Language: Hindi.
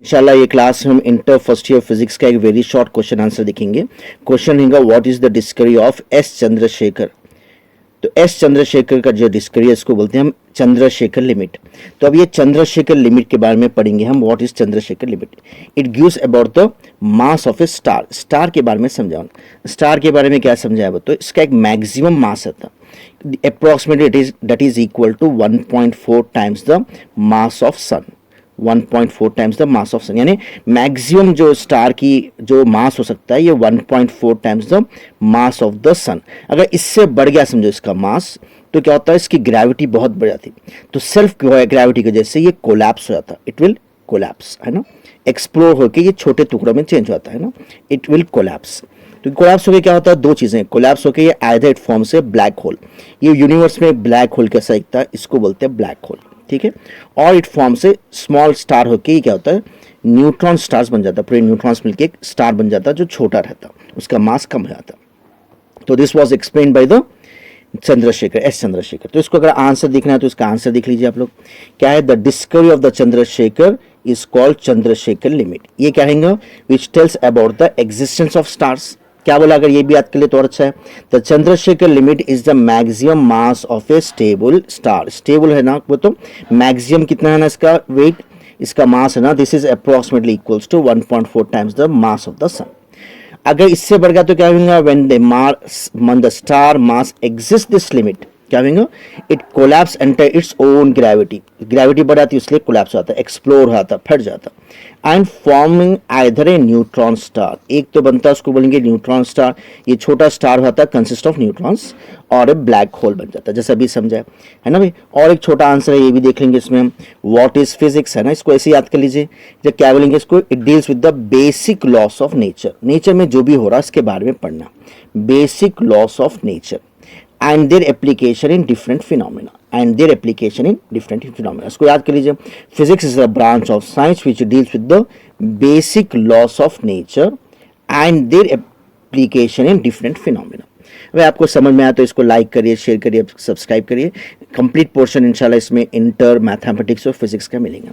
इंशाल्लाह ये क्लास में हम इंटर फर्स्ट ईयर फिजिक्स का एक वेरी शॉर्ट क्वेश्चन आंसर देखेंगे। क्वेश्चन रहेगा what is the discovery of S Chandrashekhar. तो एस चंद्रशेखर का जो डिस्कवरी है इसको बोलते हैं हम चंद्रशेखर लिमिट। तो अब ये चंद्रशेखर लिमिट के बारे में पढ़ेंगे हम, what is Chandrashekhar limit. It gives about the mass of A star. Star के बारे में समझाओ। स्टार के बारे में क्या समझाया? तो इसका एक मैक्सिमम मास है approximately that is equal to 1.4 times the mass of sun. 1.4 times the mass of sun, यानी मैक्सिमम जो स्टार की जो मास हो सकता है ये 1.4 times the mass of the sun. अगर इससे बढ़ गया समझो इसका मास, तो क्या होता है, इसकी ग्रेविटी बहुत बढ़ जाती, तो सेल्फ ग्रेविटी की वजह से ये कोलैप्स हो जाता है। इट विल कोलैप्स, है ना, एक्सप्लोर होकर ये छोटे टुकड़ों में चेंज होता है ना, इट विल कोलैप्स। तो कोलैप्स होकर क्या होता है, दो चीजें, कोलैप्स होकर ये आइदर इट फॉर्म से ब्लैक होल, ये यूनिवर्स में ब्लैक होल कैसा दिखता है इसको बोलते हैं ब्लैक होल, ठीक है। और इट फॉर्म से स्मॉल स्टार होके ये क्या होता है, न्यूट्रॉन स्टार्स बन जाता है, पूरे न्यूट्रॉन्स मिलके एक स्टार बन जाता है जो छोटा रहता, उसका मास कम हो जाता। तो this was explained by the Chandrashekhar, S Chandrashekhar. तो इसको अगर आंसर देखना है तो इसका आंसर देख लीजिए आप लोग, क्या है, the discovery of the Chandrashekhar is called Chandrashekhar limit. ये क्या है, which tells about the existence of stars. क्या बोला, अगर ये भी याद कर ले तो और अच्छा है। The Chandrashekhar limit is the maximum mass of A stable star. Stable है ना, वो तो मैक्सिमम कितना है ना इसका वेट, इसका मास है ना, this is approximately equals to 1.4 times the mass of the sun. अगर इससे बढ़ गया तो क्या होगा, when the star mass exist this limit, क्या होगा, it collapse under its own gravity. Gravity बढ़ जाती है इसलिए कोलैप्स होता है, एक्सप्लोर होता है, फट जाता है, and forming either A neutron star. एक तो बनता है उसको बोलेंगे न्यूट्रॉन स्टार, ये छोटा स्टार होता है कंसिस्ट ऑफ न्यूट्रॉन्स, और ए ब्लैक होल बन जाता है, जैसा अभी समझा है ना भाई। और एक छोटा आंसर है, ये भी देख लेंगे इसमें हम, व्हाट इज फिजिक्स, है ना, इसको ऐसे याद कर लीजिए। जब क्या बोलेंगे इसको, it deals with the basic loss of nature. Nature में जो भी हो रहा है इसके बारे में पढ़ना, basic loss of nature and their application in different phenomena, and their application in different phenomena। इसको याद कर लीजिए, physics is a branch of science which deals with the basic laws of nature and their application in different phenomena। अगर आपको समझ में आया तो इसको लाइक करिए, शेयर करिए, सब्सक्राइब करिए। कंप्लीट पोर्शन इंशाल्लाह इसमें इंटर मैथमेटिक्स और फिजिक्स का मिलेगा।